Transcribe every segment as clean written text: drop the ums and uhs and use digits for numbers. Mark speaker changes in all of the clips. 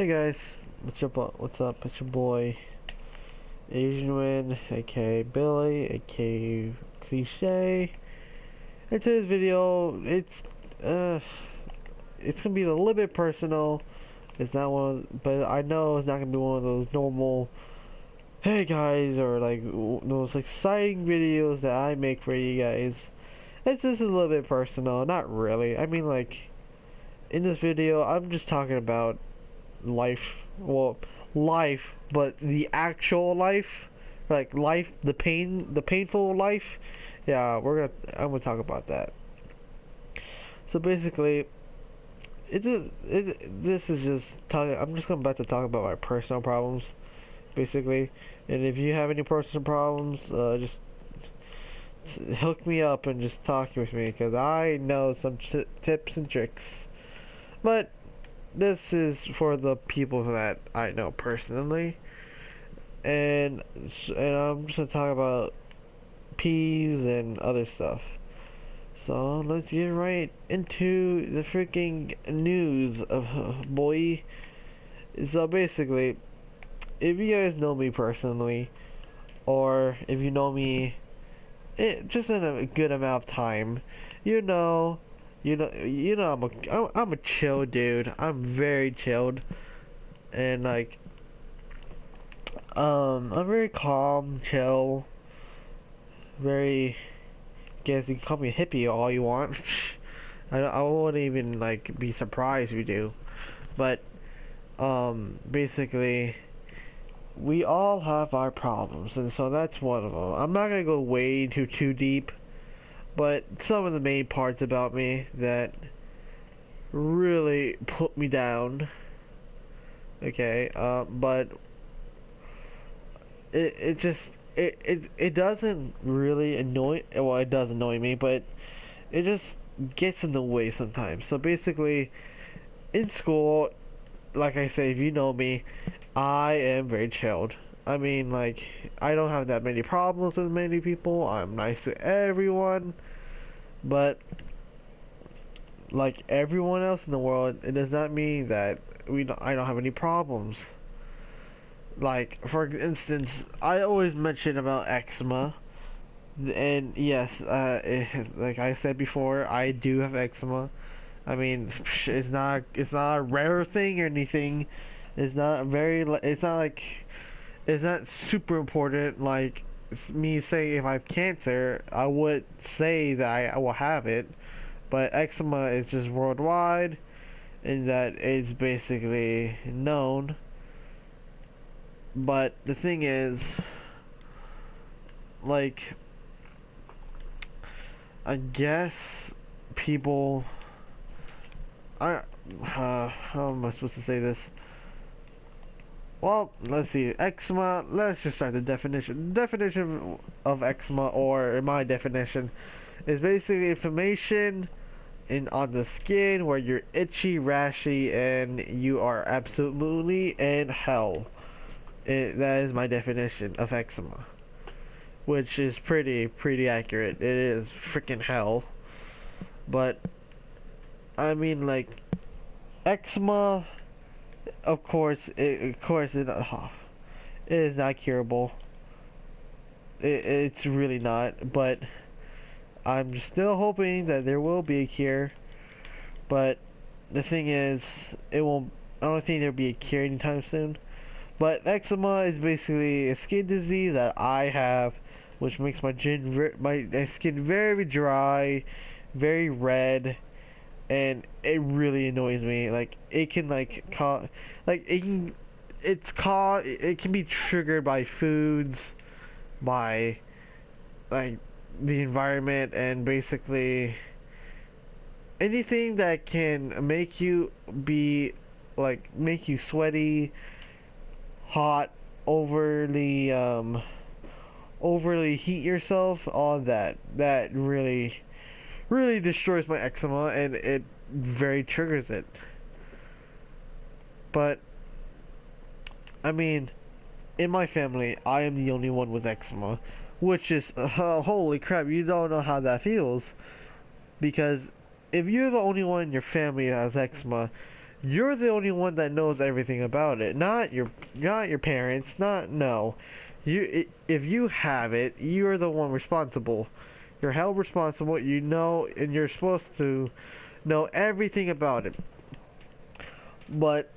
Speaker 1: Hey guys, what's up? It's your boy Asian Win, aka Billy, aka Cliche. And today's video, it's gonna be a little bit personal. It's not but I know it's not gonna be one of those normal, hey guys, or like those exciting videos that I make for you guys. It's just a little bit personal, not really. I mean, like in this video, I'm just talking about life. Well, life, but the actual life, like life, the painful life. Yeah, I'm gonna talk about that. So basically, this is just talking. I'm just about to talk about my personal problems, basically. And if you have any personal problems, just hook me up and just talk with me, because I know some tips and tricks. But this is for the people that I know personally, and I'm just gonna talk about peeves and other stuff. So let's get right into the freaking news of boy. So basically, if you guys know me personally, or if you know me just in a good amount of time, you know, I'm a chill dude. I'm very chilled, and like, I'm very calm, chill, very. Guess you can call me a hippie all you want. I wouldn't even like be surprised if you do, but basically, we all have our problems, and so that's one of them. I'm not gonna go way into too deep, but some of the main parts about me that really put me down. Okay, but it doesn't really annoy. Well, it does annoy me, but it just gets in the way sometimes. So basically, in school, like I say, if you know me, I am very chilled. I mean, like, I don't have that many problems with many people. I'm nice to everyone, but like everyone else in the world, it does not mean that I don't have any problems. Like, for instance, I always mention about eczema, and yes, like I said before, I do have eczema. I mean, it's not a rare thing or anything. It's not super important. Like me saying if I have cancer, I would say that I will have it, but eczema is just worldwide, and that it's basically known. But the thing is, like, I guess people, how am I supposed to say this? Well, let's see, eczema, let's just start the definition. The definition of eczema, or my definition, is basically inflammation on the skin where you're itchy, rashy, and you are absolutely in hell. That is my definition of eczema, which is pretty accurate. It is freaking hell. But I mean, like, eczema, of course, it is not curable. It's really not. But I'm still hoping that there will be a cure. But the thing is, it won't. I don't think there'll be a cure anytime soon. But eczema is basically a skin disease that I have, which makes my skin very dry, very red, and it really annoys me. Like, it can it can be triggered by foods, by like the environment, and basically anything that can make you make you sweaty, hot, overly heat yourself, all that really destroys my eczema, and it very triggers it. But I mean, in my family, I am the only one with eczema, which is holy crap, you don't know how that feels, because if you're the only one in your family that has eczema, you're the only one that knows everything about it, not your parents, not no. If you have it, you're the one responsible. You're held responsible, you know, and you're supposed to know everything about it. But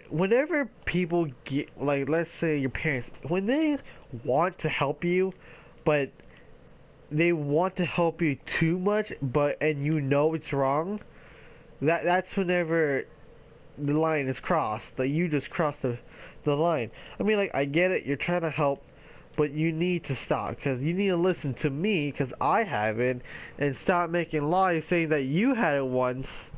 Speaker 1: whenever people get, like, let's say your parents, when they want to help you, but they want to help you too much, and you know it's wrong, that's whenever the line is crossed. Like, you just crossed the line. I mean, like, I get it, you're trying to help, but you need to stop, because you need to listen to me, because I have it, and stop making lies saying that you had it once,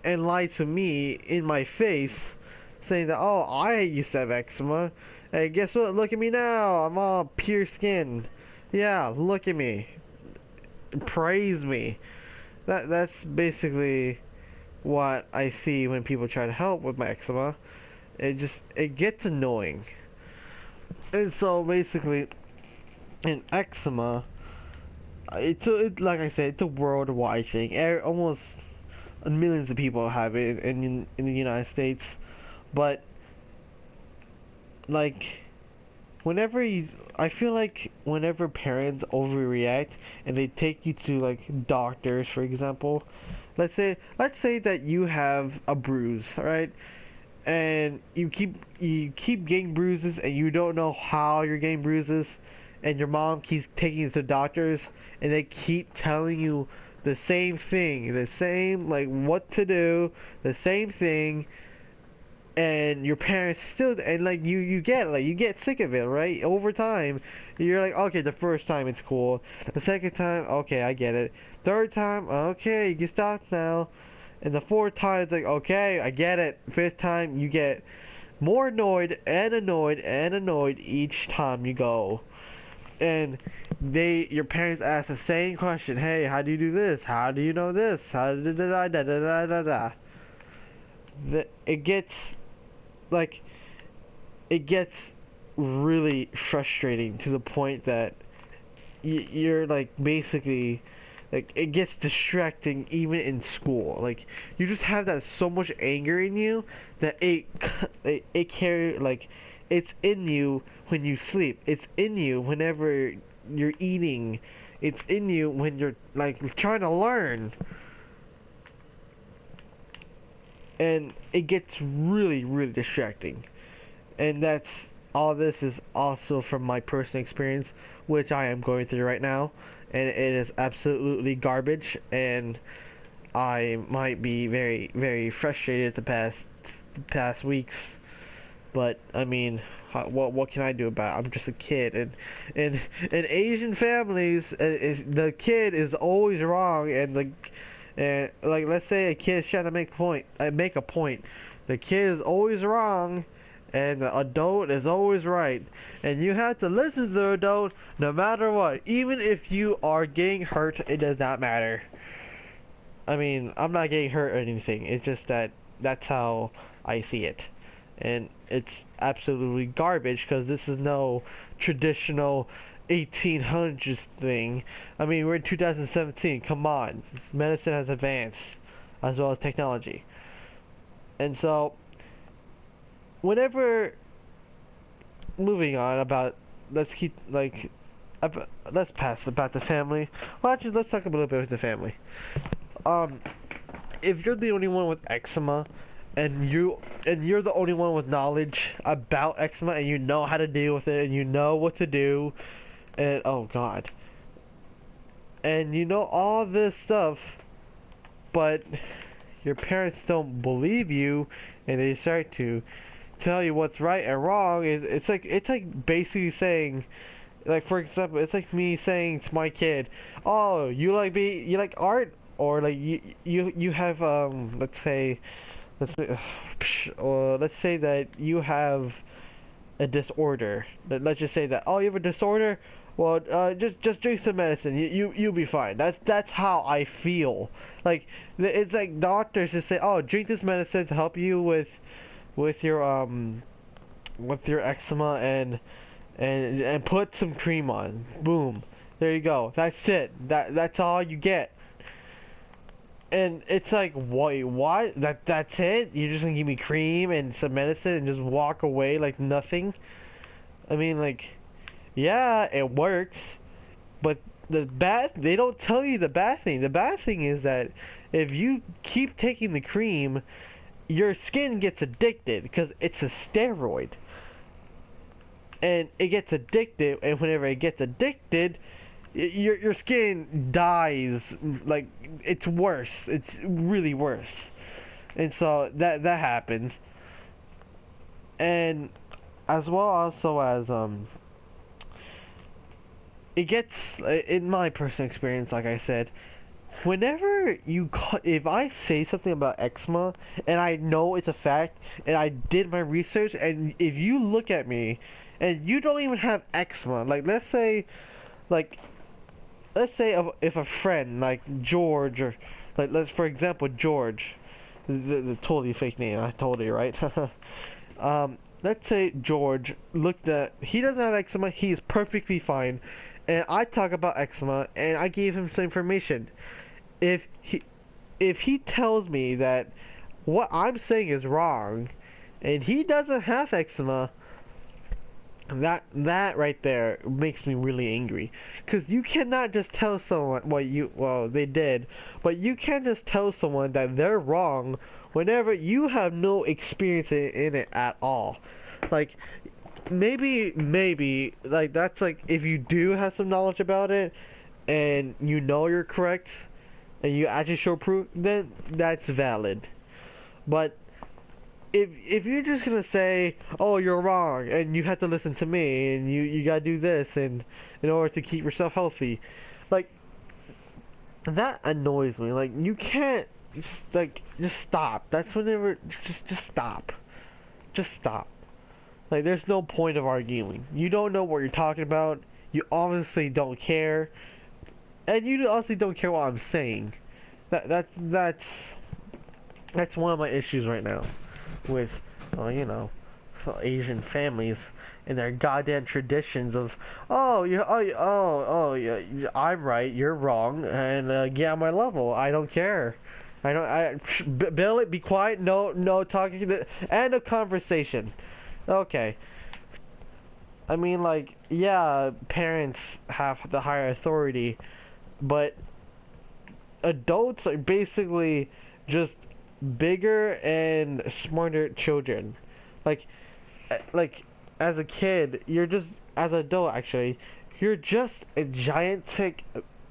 Speaker 1: and lie to me in my face, saying that, oh, I used to have eczema, and guess what, look at me now, I'm all pure skin. Yeah, look at me. Praise me. That's basically what I see when people try to help with my eczema. It gets annoying. And so basically, in eczema, like I said, it's a worldwide thing. Almost millions of people have it in the United States. But like, I feel like whenever parents overreact and they take you to like doctors, for example, let's say that you have a bruise, right? And you keep getting bruises and you don't know how you're getting bruises, and your mom keeps taking you to doctors and they keep telling you the same thing, the same, like, what to do, the same thing, and your parents still, and like you get sick of it, right? Over time you're like, okay, the first time it's cool, the second time, okay, I get it, third time, okay, you can stop now, and the fourth time it's like, okay, I get it, fifth time you get more annoyed and annoyed and annoyed each time you go. And your parents ask the same question, hey, how do you do this, how do you know this, how da da da da da da da. It gets, like, it gets really frustrating to the point that you're like, basically, like, it gets distracting even in school. Like, you just have that so much anger in you that it carry, like, it's in you when you sleep, it's in you whenever you're eating, it's in you when you're like trying to learn. And it gets really, really distracting. And that's all. This is also from my personal experience, which I am going through right now, and it is absolutely garbage, and I might be very, very frustrated the past weeks, but I mean, what can I do about it? I'm just a kid, and in Asian families, the kid is always wrong, and like, let's say a kid is trying to make a point. The kid is always wrong, and the adult is always right. And you have to listen to the adult no matter what. Even if you are getting hurt, it does not matter. I mean, I'm not getting hurt or anything. It's just that's how I see it. And it's absolutely garbage, because this is no traditional 1800s thing. I mean, we're in 2017. Come on, medicine has advanced, as well as technology. And so, whenever, moving on about, let's pass about the family. Well, actually, let's talk a little bit with the family. If you're the only one with eczema, and you're the only one with knowledge about eczema, and you know how to deal with it, and you know what to do, and oh god, and you know all this stuff, but your parents don't believe you, and they start to tell you what's right and wrong. It's like basically saying, like, for example, it's like me saying to my kid, oh, you like art, or like you have let's say that you have a disorder. Let's just say that, oh, you have a disorder. Well, just drink some medicine. You'll be fine. That's how I feel. Like, it's like doctors just say, oh, drink this medicine to help you with your eczema, and put some cream on. Boom. There you go. That's it. That's all you get. And it's like, wait, what? That's it? You're just gonna give me cream and some medicine and just walk away like nothing? I mean, like, yeah, it works, but they don't tell you the bad thing. The bad thing is that if you keep taking the cream, your skin gets addicted because it's a steroid. And it gets addicted, and whenever it gets addicted, your skin dies. Like, it's worse. It's really worse. And so that happens. And as well also as it gets, in my personal experience, like I said, whenever if I say something about eczema and I know it's a fact and I did my research, and if you look at me and you don't even have eczema, like like let's say if a friend like George, or like, let's for example George, the totally fake name, I told you, right? Let's say George he doesn't have eczema, he is perfectly fine, and I talk about eczema and I gave him some information. If he tells me that what I'm saying is wrong and he doesn't have eczema, that right there makes me really angry, because you cannot just tell someone, well they did, but you can't just tell someone that they're wrong whenever you have no experience in it at all. Like, maybe like, that's like if you do have some knowledge about it and you know you're correct and you actually show proof, then that's valid. But if you're just gonna say, oh, you're wrong and you have to listen to me and you gotta do this and in order to keep yourself healthy, like, that annoys me. Like, you can't just stop. That's whenever just stop. Just stop. Like, there's no point of arguing. You don't know what you're talking about. You obviously don't care, and you obviously don't care what I'm saying. That's one of my issues right now with, you know, Asian families and their goddamn traditions of, yeah, I'm right, you're wrong, and get on my level. I don't care. Bill it, be quiet, no talking, end of conversation. Okay. I mean, like, yeah, parents have the higher authority, but adults are basically just bigger and smarter children. Like, as a kid, as an adult actually, you're just a gigantic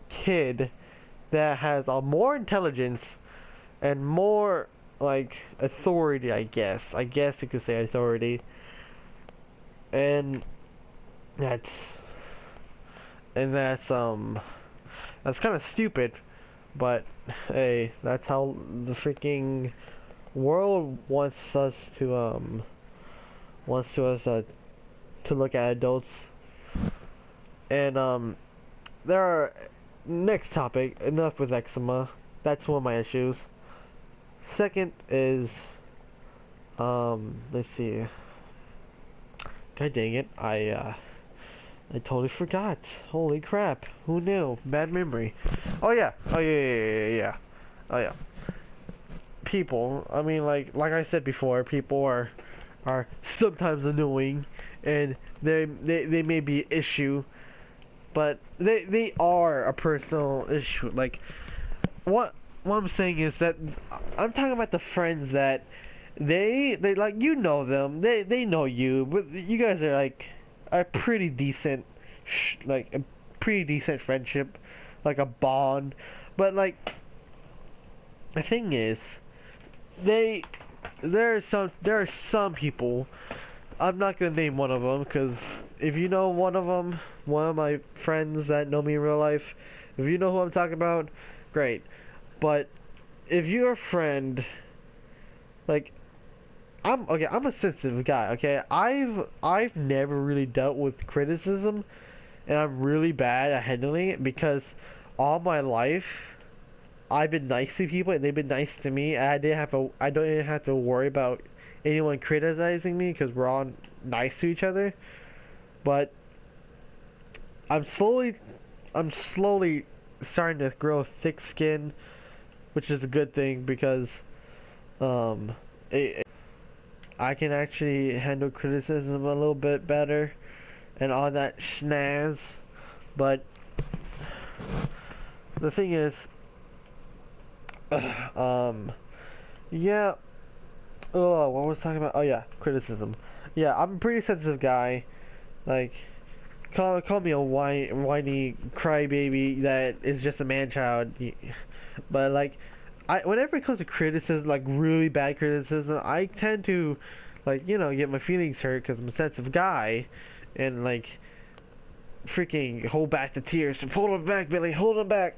Speaker 1: kid that has more intelligence and more, like, authority, I guess you could say authority. And that's that's kind of stupid, but hey, that's how the freaking world wants us to to look at adults. And there are, next topic, enough with eczema. That's one of my issues. Second is, let's see. God dang it, I totally forgot. Holy crap, who knew? Bad memory. Oh yeah, oh yeah. Oh yeah. People, I mean, like I said before, people are sometimes annoying, and they may be an issue, but they are a personal issue. Like, what I'm saying is that I'm talking about the friends that they like, you know them, they know you, but you guys are like a pretty decent like a pretty decent friendship, like a bond. But like, the thing is, there are some people, I'm not gonna name one of them, because if you know one of my friends that know me in real life, if you know who I'm talking about, great. But if you're a friend, like, I'm a sensitive guy, okay? I've never really dealt with criticism, and I'm really bad at handling it, because all my life I've been nice to people and they've been nice to me, and I don't even have to worry about anyone criticizing me, because we're all nice to each other. But I'm slowly starting to grow thick skin which is a good thing because um, I can actually handle criticism a little bit better and all that schnaz. But the thing is, yeah. Oh, what was I talking about? Oh yeah, criticism. Yeah, I'm a pretty sensitive guy. Like, call me a whiny crybaby that is just a man child. But like, whenever it comes to criticism, like really bad criticism, I tend to, like, get my feelings hurt because I'm a sensitive guy, and like, freaking hold back the tears. Hold them back, Billy. Hold them back.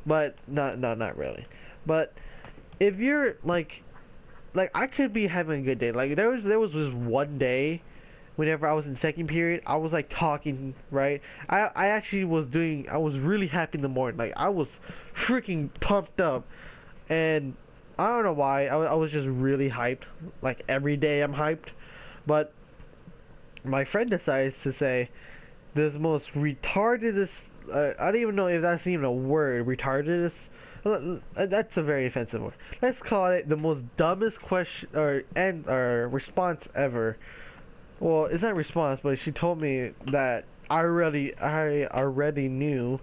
Speaker 1: But not really. But if you're like I could be having a good day. Like there was this one day whenever I was in second period, I was like talking, right? I actually I was really happy in the morning. Like I was freaking pumped up. And I don't know why. I was just really hyped. Like every day I'm hyped. But my friend decides to say this most retardedest, I don't even know if that's even a word, retardedest. That's a very offensive word. Let's call it the most dumbest question or response ever. Well, it's not response, but she told me that I already knew.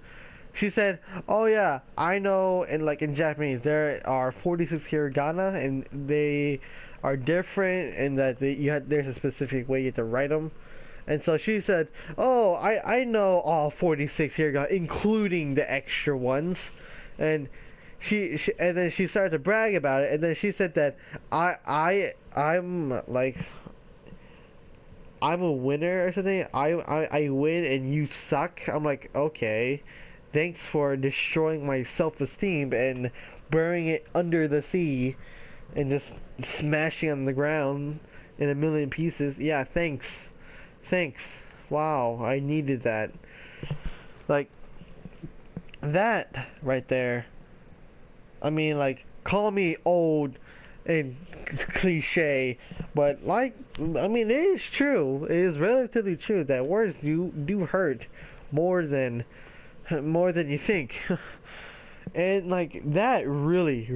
Speaker 1: She said, "Oh yeah, I know." And like in Japanese, there are 46 hiragana, and they are different, and that there's a specific way you have to write them. And so she said, "Oh, I know all 46 hiragana, including the extra ones." And and then she started to brag about it, and then she said that I'm like I'm a winner or something. I win and you suck. I'm like, okay, thanks for destroying my self-esteem and burying it under the sea and just smashing on the ground in a million pieces. Yeah, thanks. Wow, I needed that. Like that right there. I mean, like, call me old and cliche, but like, I mean, it is true. It is relatively true that words do hurt more than you think. And like that really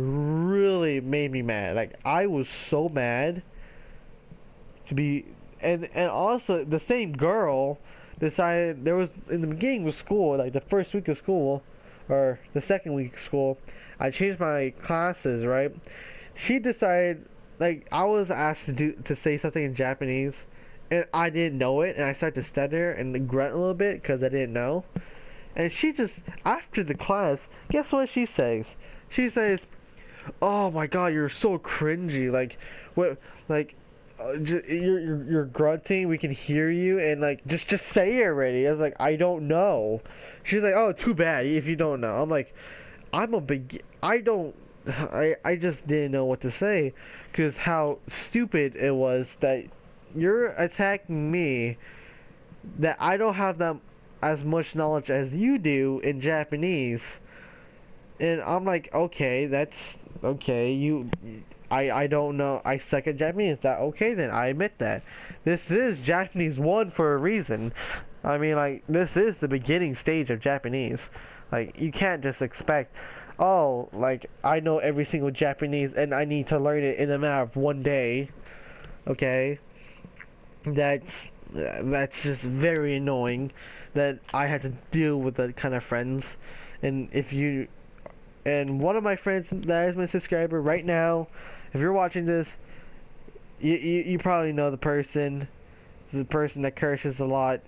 Speaker 1: made me mad. Like I was so mad to be, and also the same girl decided there was in the beginning of school, like the first week of school or the second week of school, I changed my classes, right? She decided, like, I was asked to say something in Japanese, and I didn't know it, and I started to stutter and grunt a little bit because I didn't know. And she just, after the class, guess what she says? She says, "Oh my God, you're so cringy. Like, what? Like, you're grunting. We can hear you, and like, just say it already." I was like, "I don't know." She's like, "Oh, too bad if you don't know." I'm like, I just didn't know what to say because how stupid it was that you're attacking me, that I don't have that as much knowledge as you do in Japanese. And I'm like, okay, that's okay. I don't know. I suck at Japanese. That okay then? I admit that. This is Japanese 1 for a reason. I mean, like, this is the beginning stage of Japanese. Like, you can't just expect, oh, like, I know every single Japanese and I need to learn it in a matter of one day. Okay? That's just very annoying that I had to deal with that kind of friends. And one of my friends that is my subscriber right now, if you're watching this, you probably know the person that curses a lot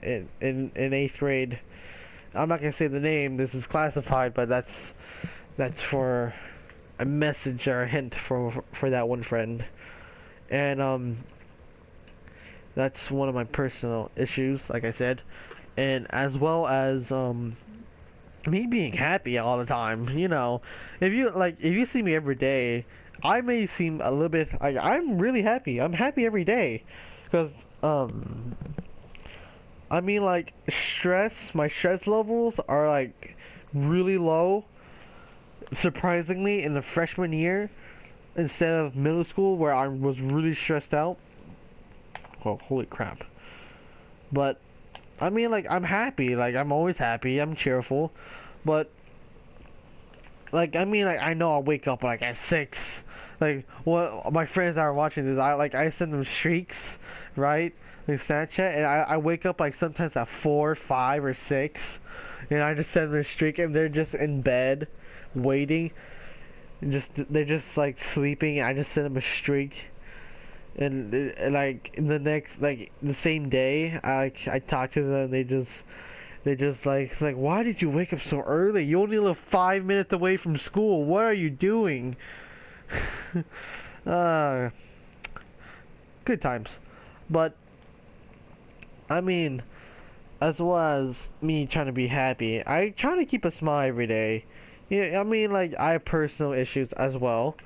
Speaker 1: in 8th grade. I'm not gonna say the name. This is classified, but that's for a message or a hint for that one friend. And that's one of my personal issues, like I said, and as well as me being happy all the time. If you see me every day, I may seem a little bit like I'm really happy. I'm happy every day, because I mean, like, my stress levels are like really low, surprisingly, in the freshman year instead of middle school where I was really stressed out. Oh, holy crap. But I mean, like, I'm happy. Like, I'm always happy. I'm cheerful. But like I mean, like I know I'll wake up like at 6. Like what my friends that are watching this, I send them streaks, right? Like Snapchat, and I wake up like sometimes at 4, 5, or 6, and I just send them a streak, and they're just in bed, waiting, they're just like sleeping. I just send them a streak, and like in the next like the same day, I talk to them, they just like, it's like, why did you wake up so early? You only live 5 minutes away from school. What are you doing? uh, Good times. But, I mean, as well as me trying to be happy, I try to keep a smile every day. Yeah, I mean, like, I have personal issues as well.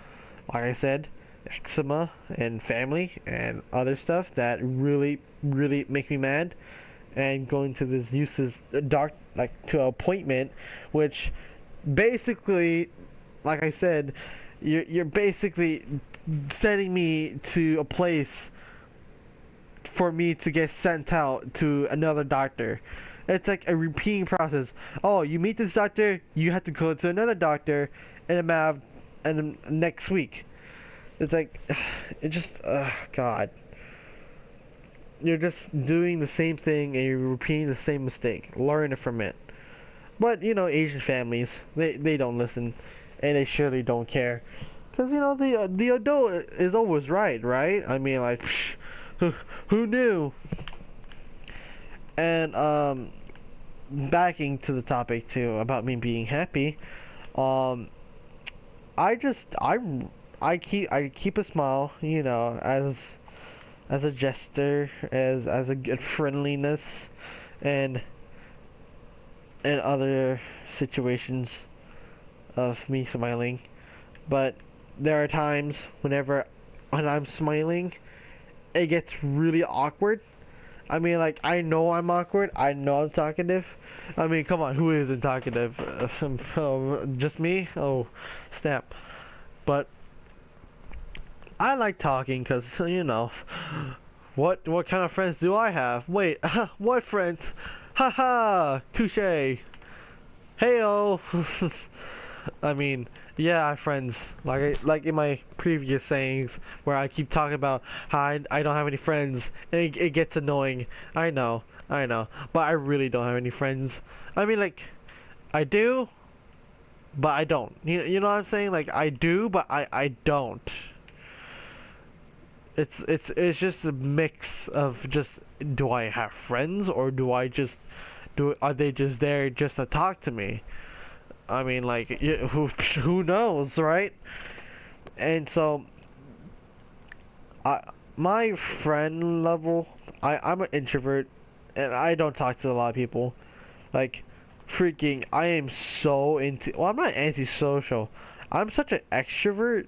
Speaker 1: Like I said, eczema and family and other stuff that really, really make me mad. And going to this useless dark like to an appointment, which basically, like I said, you're basically sending me to a place for me to get sent out to another doctor. It's like a repeating process. Oh, you meet this doctor, you have to go to another doctor in a matter of, and next week. It's like, it just, God. You're just doing the same thing and you're repeating the same mistake. Learn from it. But, you know, Asian families, they don't listen. And they surely don't care. Because, you know, the adult is always right, right? I mean, like, psh, who knew? And, backing to the topic, too, about me being happy. I just, I keep a smile, you know, as a gesture, as a good friendliness, and other situations of me smiling. But there are times when I'm smiling, it gets really awkward. I mean, like, I know I'm awkward. I know I'm talkative. I mean, come on, who isn't talkative? Just me? Oh, snap. But I like talking because, you know, what kind of friends do I have? Wait, what friends? Haha, touche. Heyo. I mean, yeah, I have friends. Like in my previous sayings, where I keep talking about how I don't have any friends, and it gets annoying. I know, but I really don't have any friends. I mean, like, I do, but I don't. You know what I'm saying? Like, I do, but I don't. It's just a mix of just, do I have friends, or are they just there just to talk to me? I mean, like, who knows, right? And so my friend level, I'm an introvert, and I don't talk to a lot of people. Like, freaking, I am so well, I'm not antisocial. I'm such an extrovert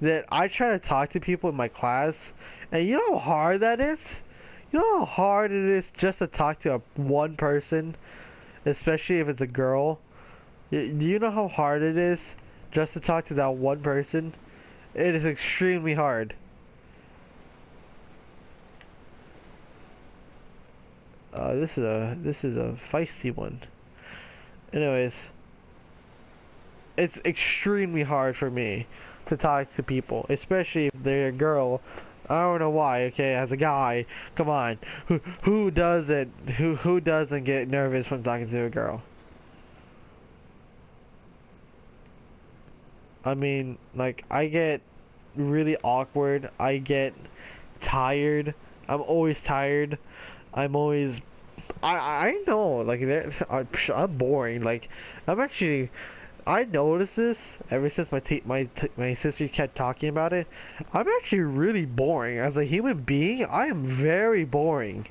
Speaker 1: that I try to talk to people in my class, and you know how hard that is? You know how hard it is just to talk to one person, especially if it's a girl? Do you know how hard it is just to talk to that one person? It is extremely hard. This is a feisty one. Anyways, it's extremely hard for me to talk to people, especially if they're a girl. I don't know why. Okay, as a guy, come on, who doesn't get nervous when talking to a girl? I mean, like, I get really awkward. I get tired. I'm always tired. I'm always. I know, like, I'm boring. Like, I'm actually. I noticed this ever since my sister kept talking about it. I'm actually really boring as a human being. I am very boring.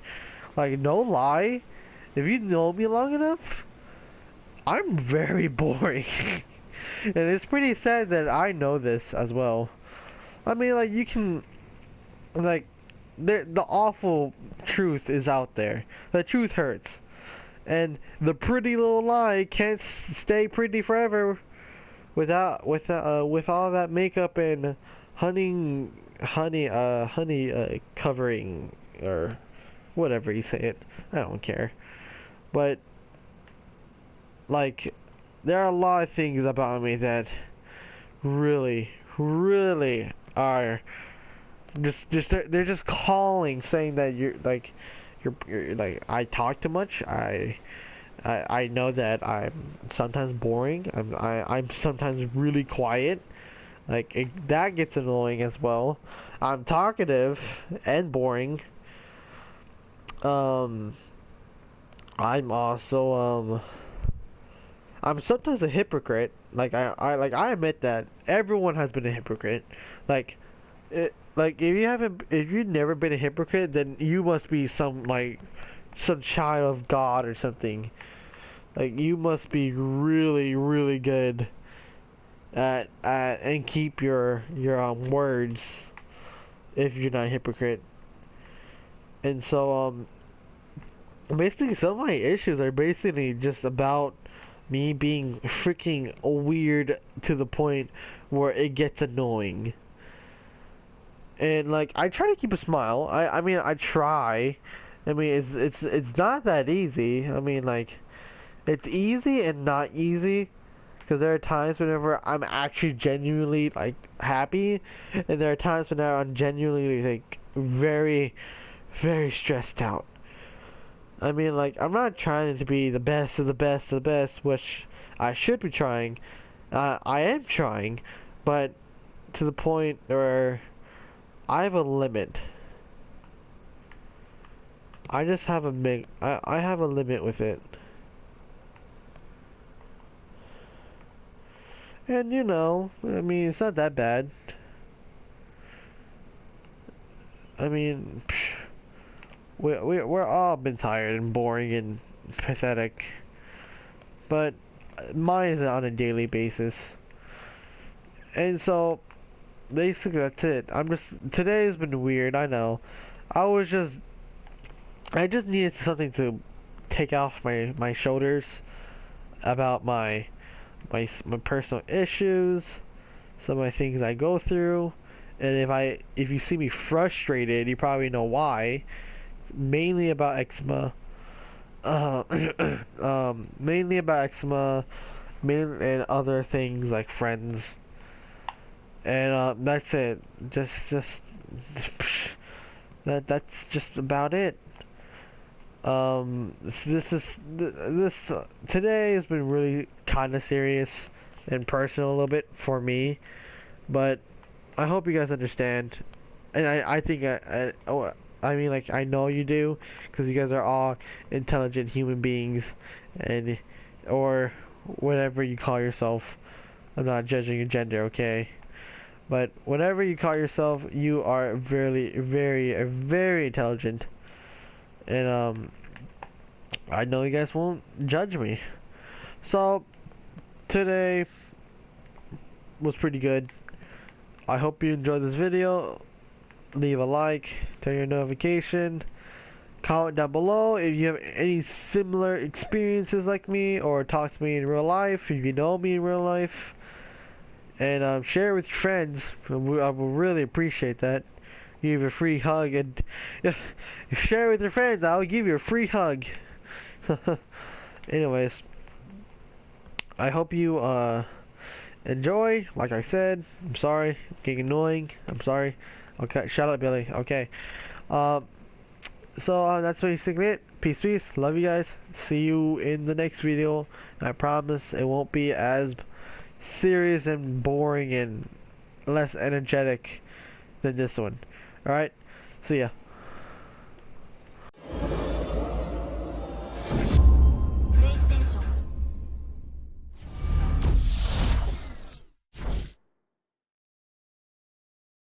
Speaker 1: Like, no lie. If you know me long enough, I'm very boring. And it's pretty sad that I know this as well. I mean, like, you can, like, the awful truth is out there. The truth hurts. And the pretty little lie can't stay pretty forever with all that makeup and honey covering, or whatever you say it. I don't care. But, like, there are a lot of things about me that really, really are just they're just calling, saying that you're like, I talk too much. I know that I'm sometimes boring. I'm sometimes really quiet. Like that gets annoying as well. I'm talkative and boring. Um, I'm also I'm sometimes a hypocrite. Like I admit that everyone has been a hypocrite. Like like if you've never been a hypocrite, then you must be some child of God or something. Like you must be really, really good at and keep your words if you're not a hypocrite. And so basically some of my issues are basically just about me being freaking weird to the point where it gets annoying. And like I try to keep a smile. I mean I try. I mean it's not that easy. I mean like it's easy and not easy, because there are times whenever I'm actually genuinely like happy, and there are times when I'm genuinely like very, very stressed out. I mean, like, I'm not trying to be the best of the best of the best, which I should be trying. I am trying, but to the point where I have a limit. I just have I have a limit with it. And you know, I mean, it's not that bad. I mean, we're all been tired and boring and pathetic, but mine is on a daily basis. And so basically that's it. Today has been weird, I know. I just needed something to take off my shoulders about my personal issues, some of the things I go through. And if you see me frustrated, you probably know why. It's mainly about eczema. Mainly about eczema, and other things like friends. And that's it. Just that's just about it. This today has been really kind of serious and personal a little bit for me, but I hope you guys understand. And I think I mean, like, I know you do, because you guys are all intelligent human beings, and or whatever you call yourself. I'm not judging your gender, okay? But whatever you call yourself, you are very, very, very intelligent. And I know you guys won't judge me. So today was pretty good. I hope you enjoyed this video. Leave a like, turn your notification, comment down below if you have any similar experiences like me, or talk to me in real life if you know me in real life. And share with your friends. I will really appreciate that. Give you a free hug, and share with your friends. I'll give you a free hug. Anyways, I hope you enjoy. Like I said, I'm sorry, I'm getting annoying. I'm sorry. Okay, shut up, Billy. Okay. So that's basically it. Peace. Love you guys. See you in the next video. I promise it won't be as serious and boring and less energetic than this one. Alright? See ya.